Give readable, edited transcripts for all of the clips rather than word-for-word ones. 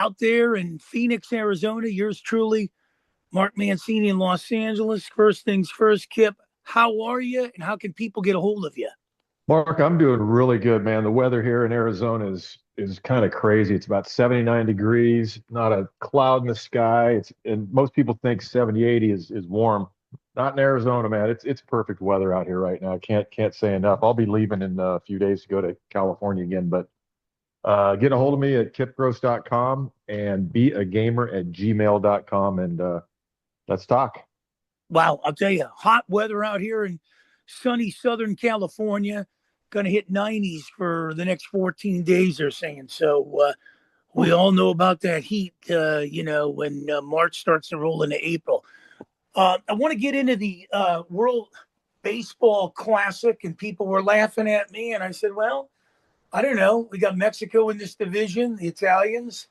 out there in Phoenix, Arizona. Yours truly, Mark Mancini in Los Angeles. First things first, Kip. How are you, and how can people get a hold of you? Mark, I'm doing really good, man. The weather here in Arizona is kind of crazy. It's about 79 degrees, not a cloud in the sky. And most people think 70, 80 is warm. Not in Arizona, man. It's perfect weather out here right now. Can't say enough. I'll be leaving in a few days to go to California again, but get a hold of me at kipgross.com and beagamer@gmail.com and let's talk. Wow, I'll tell you, hot weather out here in sunny Southern California. Going to hit 90s for the next 14 days, they're saying. So we all know about that heat, when March starts to roll into April. I want to get into the World Baseball Classic, and people were laughing at me. And I said, well, I don't know. We got Mexico in this division, the Italians.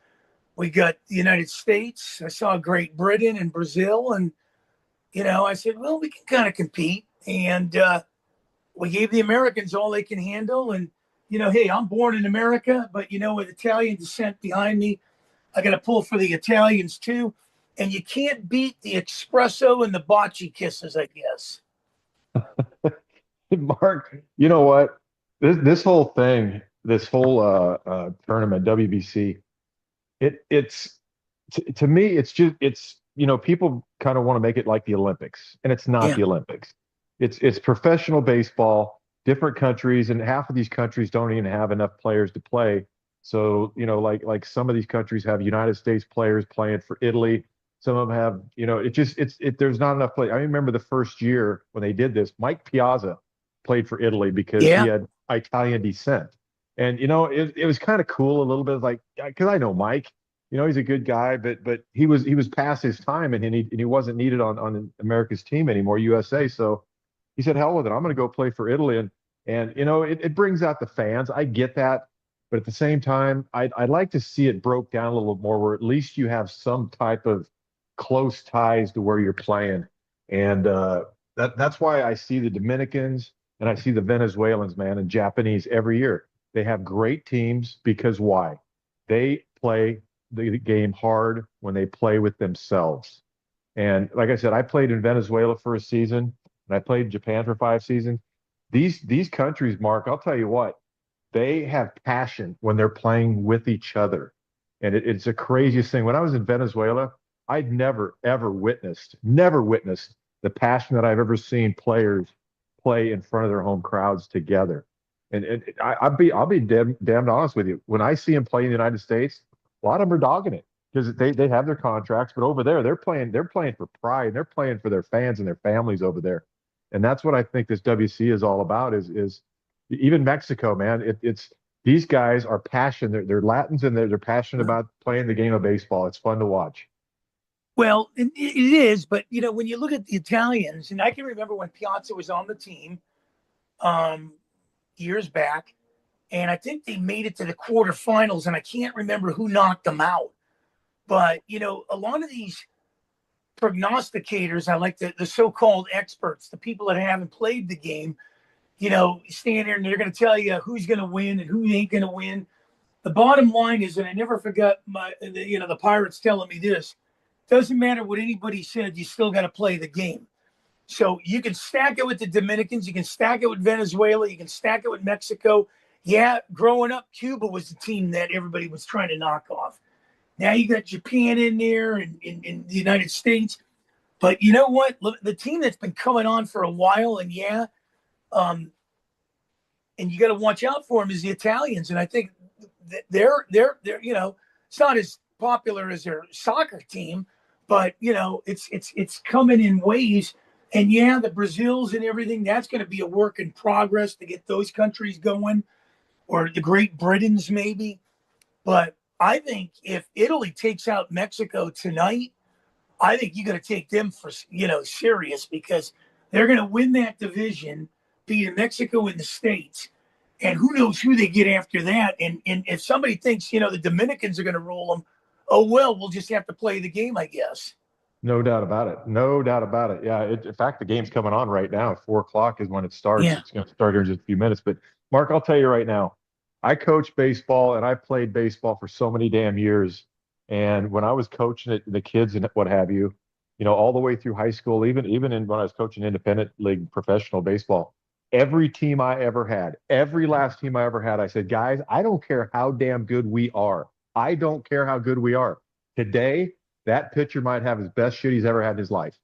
We got the United States. I saw Great Britain and Brazil. And, I said, well, we can kind of compete. And we gave the Americans all they can handle. And, hey, I'm born in America, but, with Italian descent behind me, I got to pull for the Italians too. And you can't beat the espresso and the bocce kisses, I guess. Mark, you know what? This whole thing, this whole tournament, WBC, to me, people kind of want to make it like the Olympics, and it's not Yeah. the Olympics. It's professional baseball, different countries, and half of these countries don't even have enough players to play. So, like some of these countries have United States players playing for Italy. Some of them have, there's not enough play. I remember the first year when they did this, Mike Piazza played for Italy because he Yeah. had Italian descent. And, it was kind of cool a little bit like, because I know Mike, he's a good guy, but he was past his time and he wasn't needed on America's team anymore, USA. So he said, hell with it. I'm going to go play for Italy. And it brings out the fans. I get that. But at the same time, I'd like to see it broke down a little more where at least you have some type of close ties to where you're playing. And that's why I see the Dominicans and I see the Venezuelans, man, and Japanese every year. They have great teams because why? They play the game hard when they play with themselves. And like I said, I played in Venezuela for a season and I played in Japan for 5 seasons. These countries, Mark, I'll tell you what, they have passion when they're playing with each other. And it's the craziest thing. When I was in Venezuela, I'd never witnessed the passion that I've ever seen players play in front of their home crowds together. And I'll be damned honest with you. When I see them play in the United States, a lot of them are dogging it because they have their contracts, but over there they're playing for pride. They're playing for their fans and their families over there, and that's what I think this WC is all about. Is even Mexico, man. It's these guys are passionate. They're Latins and they're passionate about playing the game of baseball. It's fun to watch. Well, it is, but when you look at the Italians, and I can remember when Piazza was on the team um, years back, and I think they made it to the quarterfinals, and I can't remember who knocked them out. But a lot of these prognosticators, I like the so-called experts, the people that haven't played the game, stand there and they're going to tell you who's going to win and who ain't going to win. The bottom line is, and I never forgot the Pirates telling me this: doesn't matter what anybody said, you still got to play the game. So you can stack it with the Dominicans, you can stack it with Venezuela, you can stack it with Mexico. Yeah, growing up, Cuba was the team that everybody was trying to knock off. Now you got Japan in there and the United States. But you know what? The team that's been coming on for a while, and um, and you got to watch out for them is the Italians. And I think they're it's not as popular as their soccer team, but it's coming in waves. And yeah, the Brazils and everything, that's going to be a work in progress to get those countries going, or the Great Britons maybe. But I think if Italy takes out Mexico tonight, I think you got to take them for serious, because they're going to win that division, beat Mexico in the states, and who knows who they get after that. And if somebody thinks the Dominicans are going to roll them, oh well, we'll just have to play the game, I guess. No doubt about it. No doubt about it. Yeah. In fact, the game's coming on right now. 4 o'clock is when it starts. Yeah. It's going to start here in just a few minutes. But Mark, I'll tell you right now, I coach baseball and I played baseball for so many damn years. And when I was coaching it, the kids and what have you, all the way through high school, even when I was coaching independent league professional baseball, every team I ever had, every last team I ever had, I said, guys, I don't care how damn good we are. I don't care how good we are. Today, that pitcher might have his best shit he's ever had in his life.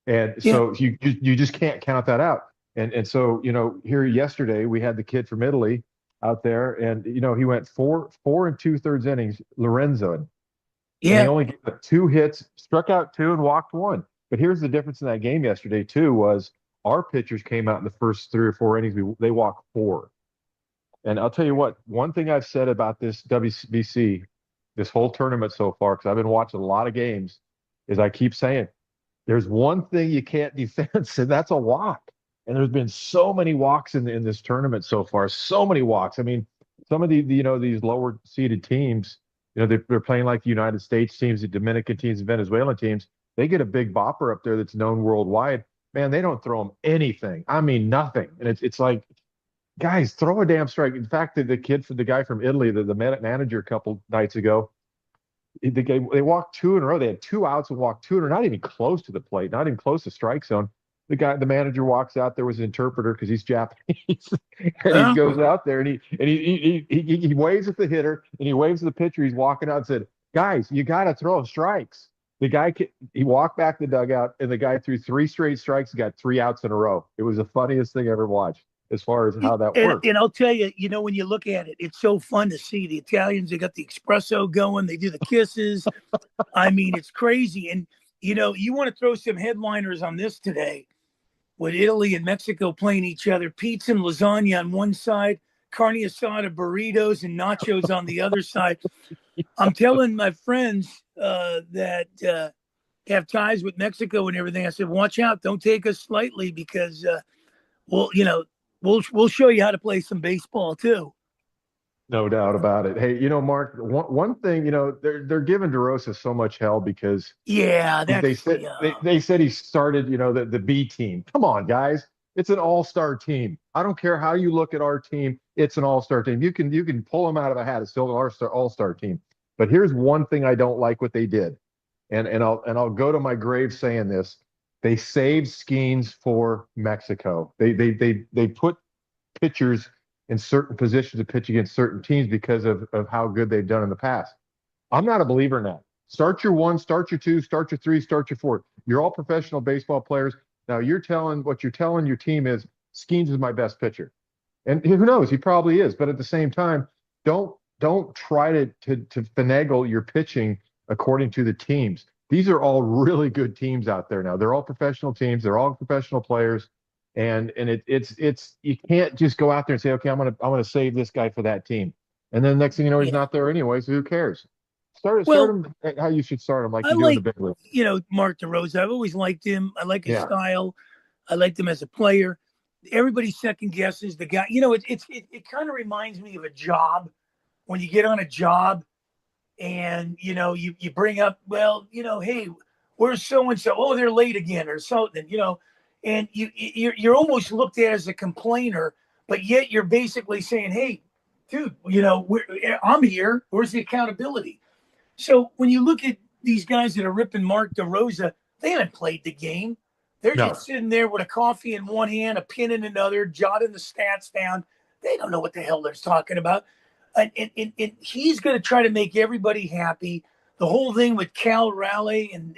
And Yeah. so you just can't count that out. And so, here yesterday we had the kid from Italy out there, and he went four and two-thirds innings, Lorenzo, and he Yeah. only gave up two hits, struck out two, and walked one. But here's the difference in that game yesterday too was our pitchers came out in the first three or four innings, they walked four. And I'll tell you what, one thing I've said about this WBC, this whole tournament so far, because I've been watching a lot of games, is I keep saying there's one thing you can't defense, and that's a walk. And there's been so many walks in this tournament so far, so many walks. I mean, some of these lower seeded teams, they're playing like the United States teams, the Dominican teams, the Venezuelan teams. They get a big bopper up there that's known worldwide. Man, they don't throw them anything. I mean, nothing. And it's like, guys, throw a damn strike. In fact, the guy from Italy, the manager a couple nights ago, they walked two in a row. They had two outs and walked two, and they're not even close to the plate, not even close to strike zone. The manager walks out there with his interpreter because he's Japanese, and he Well, goes out there and he waves at the hitter and he waves at the pitcher. He's walking out and said, "Guys, you got to throw strikes." The guy he walked back the dugout and the guy threw three straight strikes and got three outs in a row. It was the funniest thing I ever watched as far as how that works. and I'll tell you, when you look at it, it's so fun to see the Italians. They got the espresso going. They do the kisses. I mean, it's crazy. And you want to throw some headliners on this today with Italy and Mexico playing each other. Pizza and lasagna on one side, carne asada, burritos, and nachos on the other side. I'm telling my friends that have ties with Mexico and everything. I said, watch out, don't take us lightly because we'll, we'll show you how to play some baseball too. No doubt about it. Hey, Mark, one thing, they're giving DeRosa so much hell because Yeah, they that's said they said he started, the B team. Come on, guys. It's an all-star team. I don't care how you look at our team. It's an all-star team. You can pull them out of a hat. It's still an all-star team. But here's one thing I don't like what they did. And I'll go to my grave saying this. They saved Skeens for Mexico. They put pitchers in certain positions to pitch against certain teams because of how good they've done in the past. I'm not a believer in that. Start your one, start your two, start your three, start your four. You're all professional baseball players. Now you're telling your team is Skeens is my best pitcher. And who knows, he probably is. But at the same time, don't try to finagle your pitching according to the teams. These are all really good teams out there now. They're all professional teams, they're all professional players. And it's you can't just go out there and say, okay, I'm gonna save this guy for that team. And then the next thing you know, he's yeah. not there anyway, so who cares? Start Well, him how you should start him, like I you do in the like big league. Mark DeRosa. I've always liked him. I like his Yeah. style. I liked him as a player. Everybody second guesses the guy. It kind of reminds me of a job when you get on a job and you bring up, well, hey, where's so and so? Oh, they're late again or something, and you're almost looked at as a complainer, but yet you're basically saying, hey, dude, I'm here. Where's the accountability? So when you look at these guys that are ripping Mark DeRosa, they haven't played the game. They're No. just sitting there with a coffee in one hand, a pen in another, jotting the stats down. They don't know what the hell they're talking about. And he's going to try to make everybody happy. The whole thing with Cal Raleigh and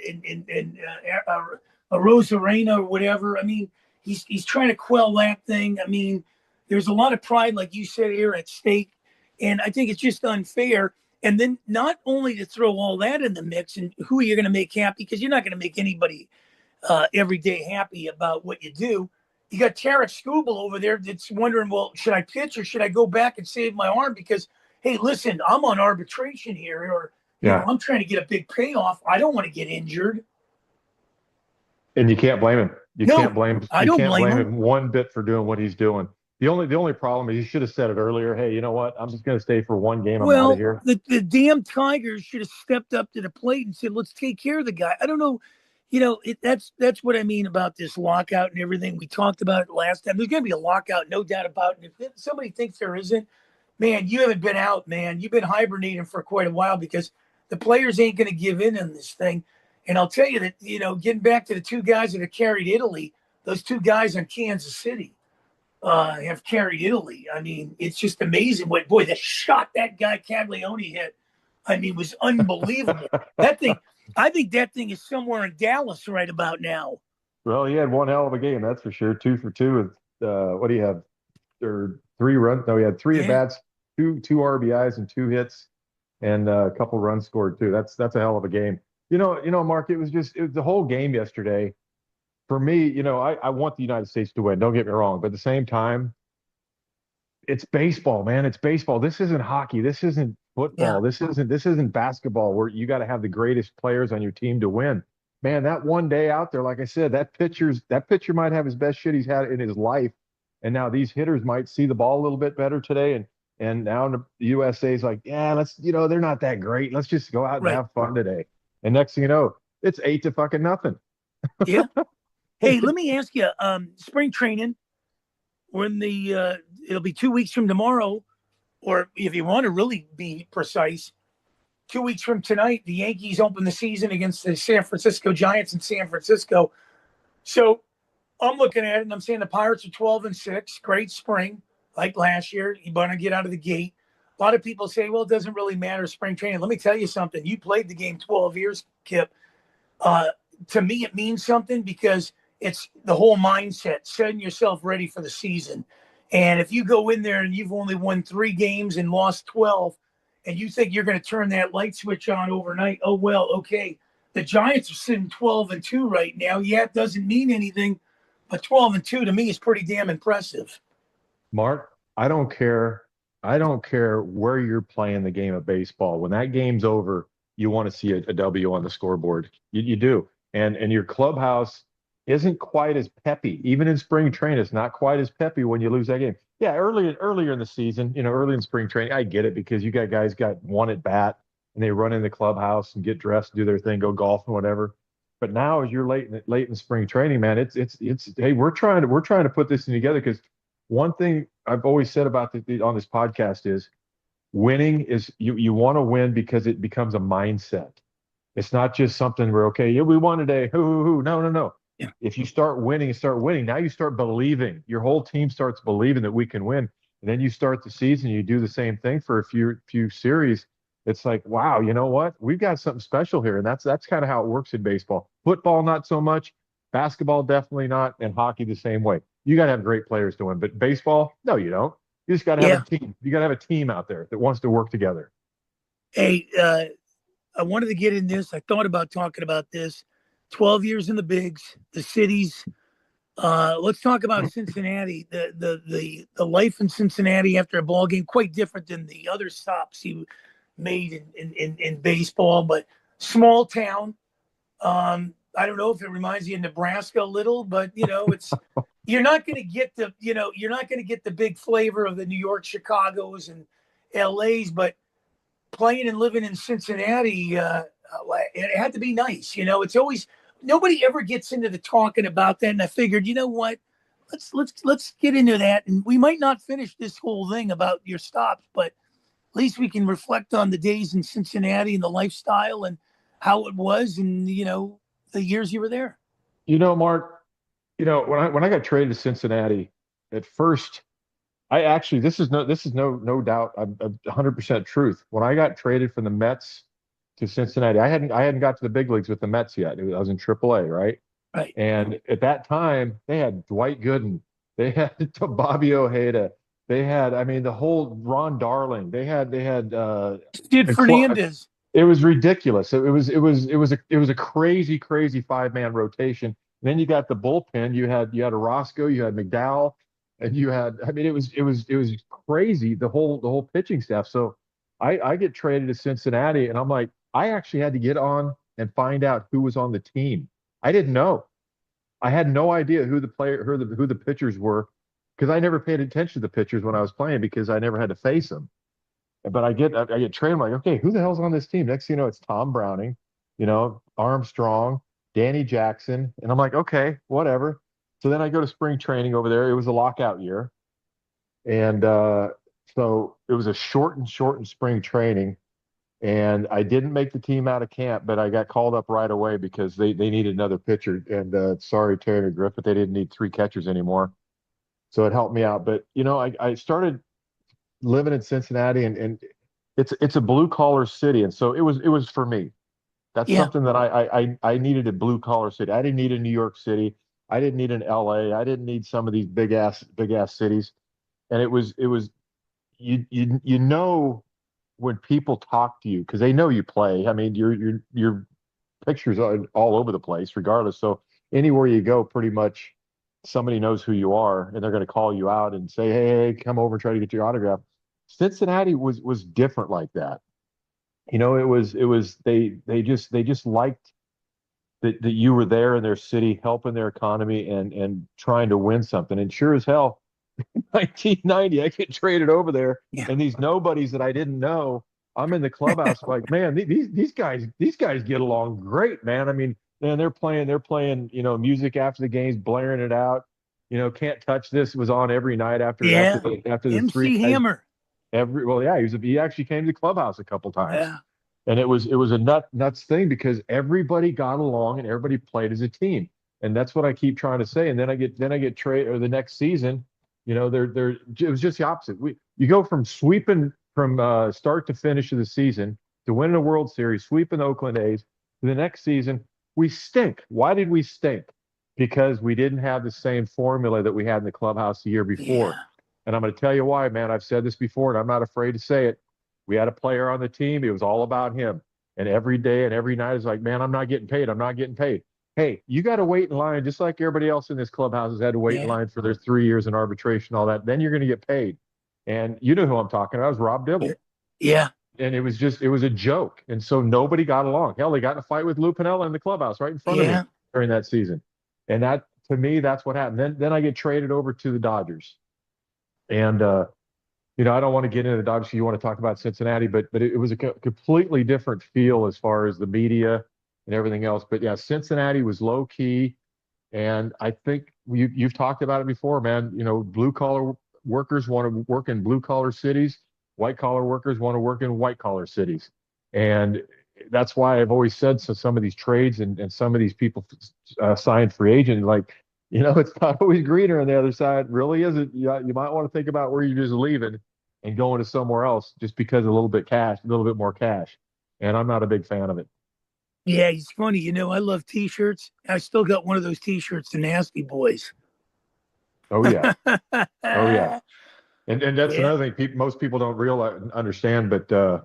Rosarena or whatever. I mean, he's trying to quell that thing. I mean, there's a lot of pride, like you said, here at stake, and I think it's just unfair. And then not only to throw all that in the mix and who you're going to make happy, because you're not going to make anybody every day happy about what you do. You got Tarek Skubal over there that's wondering, well, should I pitch or should I go back and save my arm? Because, hey, listen, I'm on arbitration here, or Yeah. I'm trying to get a big payoff. I don't want to get injured. And you can't blame him. You can't No, blame I you don't can't blame blame him. him one bit for doing what he's doing. The only problem is you should have said it earlier. Hey, you know what? I'm just gonna stay for one game. I'm out of Well, here. the damn Tigers should have stepped up to the plate and said, let's take care of the guy. I don't know. That's what I mean about this lockout and everything. We talked about it last time. There's going to be a lockout, no doubt about it. If somebody thinks there isn't, man, you haven't been out, man. You've been hibernating for quite a while because The players ain't going to give in on this thing. And I'll tell you that, getting back to the two guys that have carried Italy, those two guys in Kansas City have carried Italy. I mean, it's just amazing boy, the shot that guy Caglione hit, I mean, was unbelievable. That thing, I think that thing is somewhere in Dallas right about now. Well, he had one hell of a game, that's for sure. 2 for 2 with what do you have? Or 3 runs? No, he had three at Yeah. bats, two RBIs and 2 hits, and a couple runs scored too. That's a hell of a game. Mark, it was the whole game yesterday. For me, I want the United States to win. Don't get me wrong, but at the same time, it's baseball, man. It's baseball. This isn't hockey. This isn't Yeah. football. This isn't basketball where you got to have the greatest players on your team to win. Man, that one day out there, like I said, that pitcher might have his best shit he's had in his life, and now these hitters might see the ball a little bit better today, and now the USA is like, yeah, they're not that great. Let's just go out and Right. have fun today. And next thing you know, it's 8 to fucking nothing. Yeah. Hey, let me ask you, spring training, when it'll be 2 weeks from tomorrow, or if you want to really be precise, 2 weeks from tonight, the Yankees open the season against the San Francisco Giants in San Francisco. So I'm looking at it and I'm saying the Pirates are 12-6, great spring, like last year. You want to get out of the gate. A lot of people say, well, it doesn't really matter spring training. Let me tell you something. You played the game 12 years, Kip. Uh, to me, it means something because it's the whole mindset, setting yourself ready for the season. And if you go in there and you've only won 3 games and lost 12, and you think you're going to turn that light switch on overnight, oh, well, okay. The Giants are sitting 12-2 right now. Yeah, it doesn't mean anything, but 12-2 to me is pretty damn impressive. Mark, I don't care. I don't care where you're playing the game of baseball. When that game's over, you want to see a W on the scoreboard. You do. And your clubhouse isn't quite as peppy. Even in spring training, it's not quite as peppy when you lose that game. Yeah, earlier in the season, early in spring training, I get it because you got guys got one at bat and they run in the clubhouse and get dressed, do their thing, go golf and whatever. But now, as you're late in spring training, man, it's hey, we're trying to put this thing together because one thing I've always said about on this podcast is winning is you want to win because it becomes a mindset. It's not just something where, okay, yeah, we won today. Hoo, hoo, hoo. No, no, no. Yeah. If you start winning and start winning, now you start believing. Your whole team starts believing that we can win. And then you start the season, you do the same thing for a few series. It's like, wow, you know what? We've got something special here. And that's kind of how it works in baseball. Football, not so much. Basketball, definitely not. And hockey, the same way. You got to have great players to win. But baseball, no, you don't. You just got to have Yeah. a team. You got to have a team out there that wants to work together. Hey, I wanted to get in this. I thought about talking about this. 12 years in the bigs, the cities. Let's talk about Cincinnati. The life in Cincinnati after a ball game, quite different than the other stops he made in baseball, but small town. I don't know if it reminds you of Nebraska a little, but it's you're not going to get the big flavor of the New York, Chicago's, and LA's, but playing and living in Cincinnati, it had to be nice. It's always nobody ever gets into the talking about that, and I figured, you know what? Let's get into that, and we might not finish this whole thing about your stops, but at least we can reflect on the days in Cincinnati and the lifestyle and how it was, and the years you were there. Mark, when I got traded to Cincinnati, at first, I actually this is no doubt, I'm 100% truth. When I got traded from the Mets to Cincinnati, I hadn't got to the big leagues with the Mets yet. I was in AAA, right? Right. And at that time, they had Dwight Gooden, they had Bobby Ojeda, they had, I mean, the whole Ron Darling, they had Did a clo- Fernandez. it was ridiculous. It was a crazy, crazy 5-man rotation. And then you got the bullpen. You had Orozco, you had McDowell, and you had. I mean, it was crazy. The whole pitching staff. So I get traded to Cincinnati, and I'm like, I actually had to get on and find out who was on the team. I didn't know. I had no idea who the pitchers were because I never paid attention to the pitchers when I was playing because I never had to face them. But I get trained. I'm like, okay, who the hell's on this team? Next thing you know, it's Tom Browning, Armstrong, Danny Jackson, and I'm like, okay, whatever. So then I go to spring training over there. It was a lockout year, and so it was a shortened spring training. And I didn't make the team out of camp, but I got called up right away because they needed another pitcher. And sorry, Terry Griffith, they didn't need three catchers anymore. So it helped me out. But I started living in Cincinnati, and it's a blue collar city, and so it was for me. That's Yeah. something that I needed a blue collar city. I didn't need a New York City. I didn't need an LA. I didn't need some of these big ass cities. And it was you know when people talk to you because they know you play. I mean, your pictures are all over the place, regardless. So anywhere you go, pretty much somebody knows who you are, and they're going to call you out and say, "Hey, come over and try to get your autograph." Cincinnati was different like that. It was they just liked that you were there in their city, helping their economy and trying to win something. And sure as hell, 1990, I get traded over there, Yeah. and these nobodies that I didn't know, I'm in the clubhouse like, man, these guys get along great, man. I mean, man, they're playing, music after the games, blaring it out. Can't touch this was on every night after after Yeah. the after the three MC guys. Hammer. Well, yeah, he actually came to the clubhouse a couple times. Yeah. And it was a nuts thing because everybody got along and everybody played as a team. And that's what I keep trying to say. And then I get trade or the next season, they're it was just the opposite. You go from sweeping from start to finish of the season to winning a World Series, sweeping the Oakland A's. To the next season, we stink. Why did we stink? Because we didn't have the same formula that we had in the clubhouse the year before. Yeah. And I'm going to tell you why, man. I've said this before, and I'm not afraid to say it. We had a player on the team. It was all about him. And every day and every night is like, man, I'm not getting paid. I'm not getting paid. Hey, you got to wait in line just like everybody else in this clubhouse has had to wait in Yeah. line for their 3 years in arbitration, all that. Then you're going to get paid. And you know who I'm talking about. It was Rob Yeah. Dibble. Yeah. And it was a joke. And so nobody got along. Hell, they got in a fight with Lou Piniella in the clubhouse right in front of me Yeah. during that season. And that, to me, that's what happened. Then I get traded over to the Dodgers. And I don't want to get into the Dodgers. You want to talk about Cincinnati, but it was a completely different feel as far as the media and everything else. But yeah, Cincinnati was low key, and I think you've talked about it before, man. Blue collar workers want to work in blue collar cities. White collar workers want to work in white collar cities, and that's why I've always said so. Some of these trades and some of these people signed free agent, like it's not always greener on the other side. It really isn't. You might want to think about where you're just leaving and going to somewhere else just because a little bit more cash. And I'm not a big fan of it. Yeah. He's funny. I love T-shirts. I still got one of those T-shirts, the Nasty Boys. Oh yeah, oh yeah. And that's Yeah. another thing most people don't realize understand, but the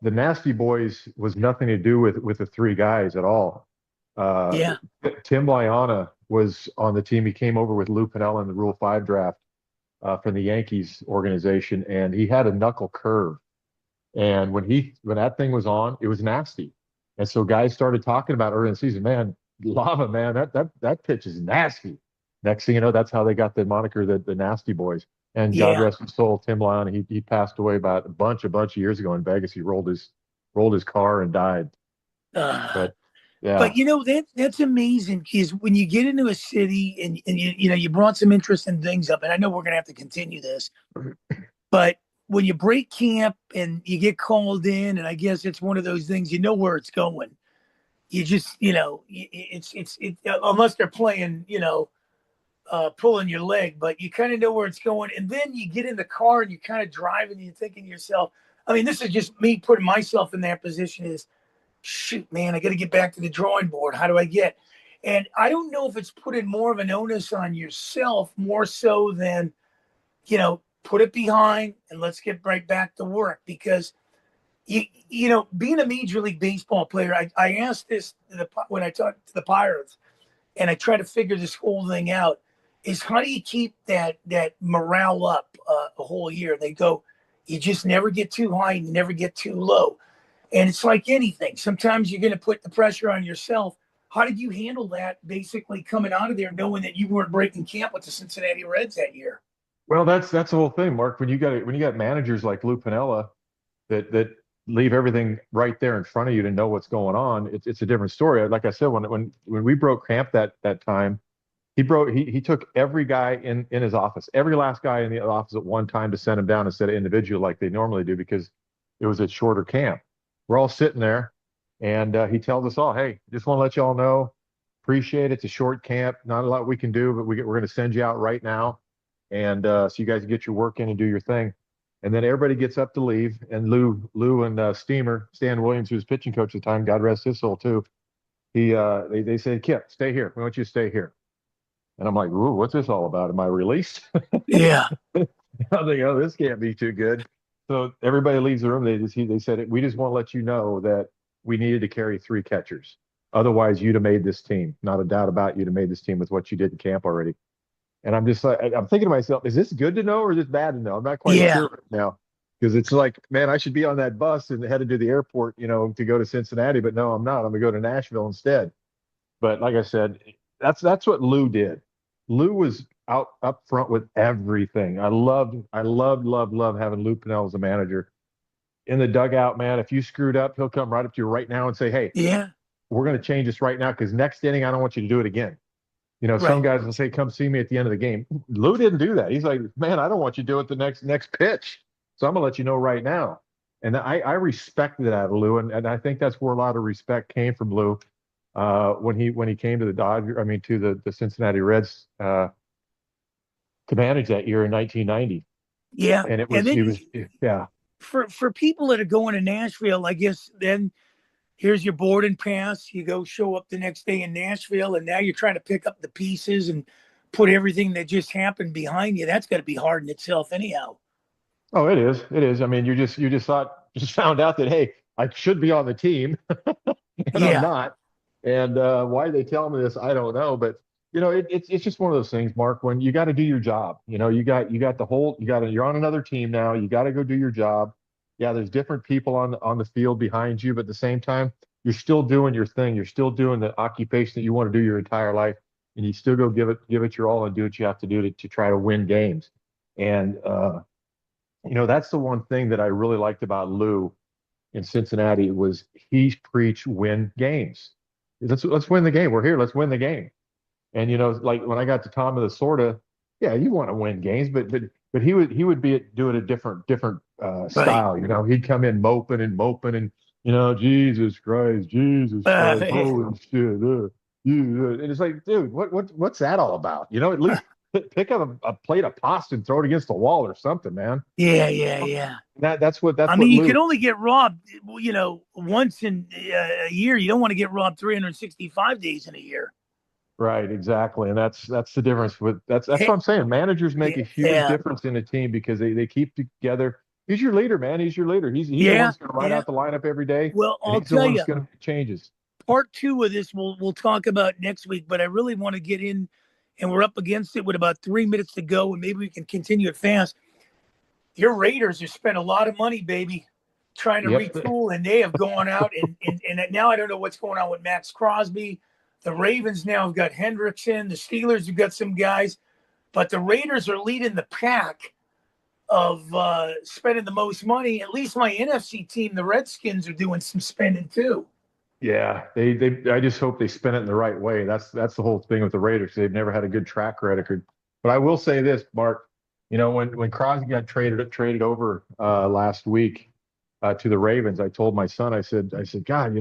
Nasty Boys was nothing to do with the three guys at all. Uh, Yeah. Tim Liana was on the team. He came over with Lou Piniella in the Rule 5 draft from the Yankees organization, and he had a knuckle curve. And when that thing was on, it was nasty. And so guys started talking about early in the season, man, lava, man, that pitch is nasty. Next thing you know, that's how they got the moniker the Nasty Boys. And God Yeah. rest his soul, Tim Lyon, he passed away about a bunch of years ago in Vegas. He rolled his car and died. Uh, But yeah, but that's amazing because when you get into a city and you brought some interesting things up, and I know we're gonna have to continue this, but when you break camp and you get called in, and I guess it's one of those things, you know where it's going. You just, it's unless they're playing, pulling your leg, but you kind of know where it's going. And then you get in the car and you're kind of driving and you're thinking to yourself, I mean, this is just me putting myself in that position is, shoot, man, I got to get back to the drawing board. How do I get? And I don't know if it's putting more of an onus on yourself, more so than, put it behind and let's get right back to work because being a major league baseball player, I asked this when I talked to the Pirates, and I try to figure this whole thing out. Is how do you keep that morale up a whole year? They go, you just never get too high and you never get too low, and it's like anything. Sometimes you're going to put the pressure on yourself. How did you handle that? Basically, coming out of there knowing that you weren't breaking camp with the Cincinnati Reds that year. well, that's the whole thing, Mark. When you got managers like Lou Piniella that leave everything right there in front of you to know what's going on, it's a different story. Like I said, when we broke camp that time, he took every guy in his office, every last guy in the office at one time to send him down instead of individual like they normally do because It was at shorter camp. We're all sitting there, and he tells us all, "Hey, just want to let you all know, appreciate it. It's a short camp, not a lot we can do, but we're going to send you out right now, and so you guys can get your work in and do your thing." And then everybody gets up to leave, and Lou and Steamer, Stan Williams, who was pitching coach at the time, God rest his soul too. They said, "Kip, stay here. We want you to stay here." And I'm like, "Ooh, what's this all about? Am I released?" Yeah. I'm thinking, "Oh, this can't be too good." So everybody leaves the room. They said, "We just want to let you know that we needed to carry three catchers. Otherwise, you'd have made this team. Not a doubt about it, you'd have made this team with what you did in camp already." And I'm just like, I'm thinking to myself, is this good to know or is this bad to know? I'm not quite Yeah. sure right now because it's like, man, I should be on that bus and headed to the airport, to go to Cincinnati, but no, I'm not. I'm gonna go to Nashville instead. But like I said, that's what Lou did. Lou was out up front with everything. I loved having Lou Pennell as a manager in the dugout, man. If you screwed up, he'll come right up to you right now and say, "Hey, Yeah. we're going to change this right now because next inning, I don't want you to do it again." Some Right. guys will say, "Come see me at the end of the game." Lou didn't do that. He's like, "Man, I don't want you to do it the next pitch. So I'm gonna let you know right now." And I respected that of Lou, and I think that's where a lot of respect came from Lou when he came to the Dodgers. I mean, to the Cincinnati Reds to manage that year in 1990. Yeah. And it And was then it was yeah. for people that are going to Nashville, I guess then here's your boarding pass. You go show up the next day in Nashville, and now you're trying to pick up the pieces and put everything that just happened behind you. That's got to be hard in itself, anyhow. Oh, it is. It is. I mean, just found out that, hey, I should be on the team and I'm Yeah. not. And why they tell me this, I don't know. But it's just one of those things, Mark. When you got to do your job, you got you're on another team now. You got to go do your job. Yeah, there's different people on the field behind you, but at the same time, you're still doing your thing. You're still doing the occupation that you want to do your entire life, and you still go give it your all and do what you have to do to try to win games. And that's the one thing that I really liked about Lou in Cincinnati was he preached win games. Let's win the game. We're here. Let's win the game. And like when I got to Tom of the Sorta, yeah, you want to win games, but he would do it a different Right. style. He'd come in moping and Jesus Christ, Jesus Christ, Yeah. holy shit, and it's like, dude, what's that all about? At least pick up a plate of pasta and throw it against the wall or something, man. Yeah. Yeah. Yeah. That's what that's I what mean, you can Lou. only get robbed, once in a year. You don't want to get robbed 365 days in a year. Right, exactly. And that's the difference with that's what Hey, I'm saying. Managers make a huge yeah. difference in a team because they keep together. He's your leader, man. He's your leader. He's the one Yeah. that's going to write Yeah. out the lineup every day, Well, and I'll he's the tell one you, that's going to make changes. part two of this we'll talk about next week, but I really want to get in, and we're up against it with about 3 minutes to go, and maybe we can continue it fast. Your Raiders have spent a lot of money, baby, trying to Yep. retool, and they have gone out and now I don't know what's going on with Max Crosby. The Ravens now have got Hendrickson. The Steelers have got some guys, but the Raiders are leading the pack of spending the most money. At least my NFC team, the Redskins, are doing some spending too. Yeah, they I just hope they spin it in the right way. That's the whole thing with the Raiders. They've never had a good track record. But I will say this, Mark, when Crosby got traded over last week to the Ravens, I told my son, I said, God,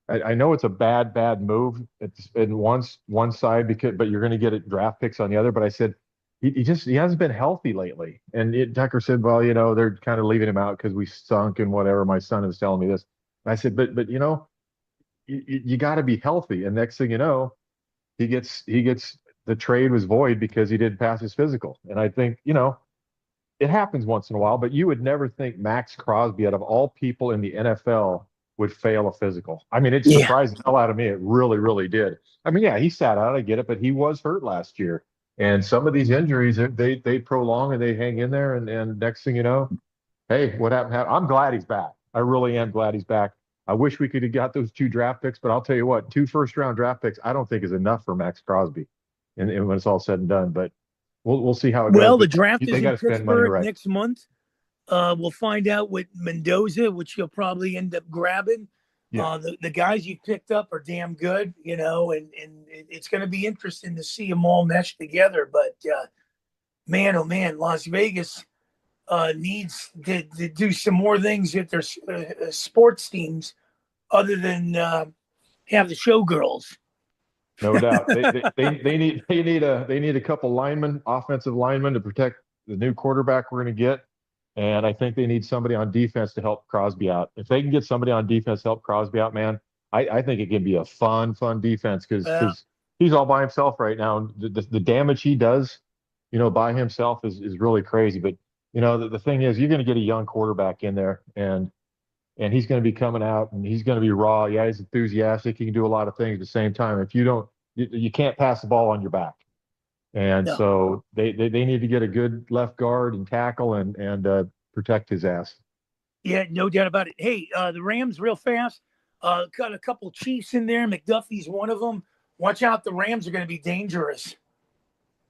I know it's a bad move. It's in one side but you're going to get it draft picks on the other. But I said he hasn't been healthy lately. And Tucker said, well, they're kind of leaving him out because we stunk and whatever. My son is telling me this. And I said, but you got to be healthy. And next thing you know, he gets the trade was void because he didn't pass his physical. And I think, it happens once in a while, but you would never think Max Crosby, out of all people in the NFL, would fail a physical. I mean, it Yeah. surprised the hell out of me. It really, really did. I mean, yeah, he sat out, I get it, but he was hurt last year. And some of these injuries, they prolong and they hang in there. And next thing you know, hey, what happened? I'm glad he's back. I really am glad he's back. I wish we could have got those two draft picks, but I'll tell you what, two first round draft picks, I don't think is enough for Max Crosby, and when it's all said and done. But we'll see how it goes. Well, the But draft they is got in to spend money Pittsburgh right. next month. We'll find out with Mendoza, which you'll probably end up grabbing. Yeah. The guys you picked up are damn good, and it's going to be interesting to see them all mesh together. But man, oh man, Las Vegas, needs to do some more things with their sports teams other than have the showgirls. No doubt. They need a couple linemen, offensive linemen to protect the new quarterback we're going to get. And I think they need somebody on defense to help Crosby out. If they can get somebody on defense to help Crosby out, man, I think it can be a fun defense Well, because he's all by himself right now. And the damage he does, by himself is really crazy. But the thing is, you're going to get a young quarterback in there, and he's going to be coming out and he's going to be raw. Yeah, he's enthusiastic. He can do a lot of things at the same time. If you don't, you can't pass the ball on your back. And no. so they need to get a good left guard and tackle and protect his ass. Yeah, no doubt about it. Hey, the Rams, real fast, got a couple Chiefs in there. McDuffie's one of them. Watch out, the Rams are going to be dangerous.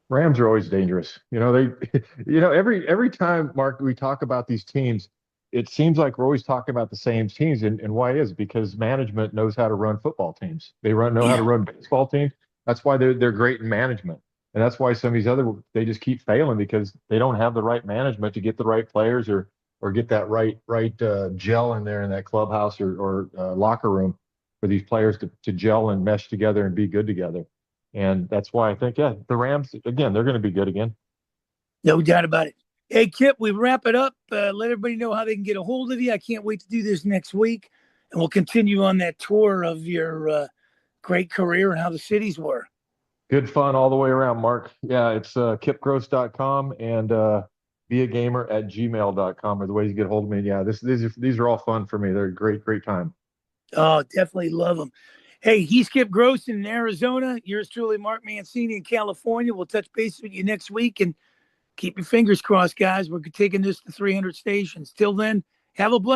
Rams are always dangerous. Every time, Mark, we talk about these teams, it seems like we're always talking about the same teams. And why is it? Because management knows how to run football teams. Know how to Yeah, run baseball teams. That's why they're great in management. And that's why some of these other they just keep failing because they don't have the right management to get the right players or get that right gel in there in that clubhouse or locker room for these players to gel and mesh together and be good together. And that's why I think, yeah, the Rams, again, they're going to be good again. no doubt about it. Hey, Kip, we wrap it up. Let everybody know how they can get a hold of you. I can't wait to do this next week. And we'll continue on that tour of your great career and how the cities were. Good fun all the way around, Mark. Yeah, it's kipgross.com and beagamer@gmail.com are the ways you get a hold of me. Yeah, these are all fun for me. They're a great time. Oh, definitely love them. Hey, he's Kip Gross in Arizona. Yours truly, Mark Mancini in California. We'll touch base with you next week and keep your fingers crossed, guys. We're taking this to 300 stations. Till then, have a blessed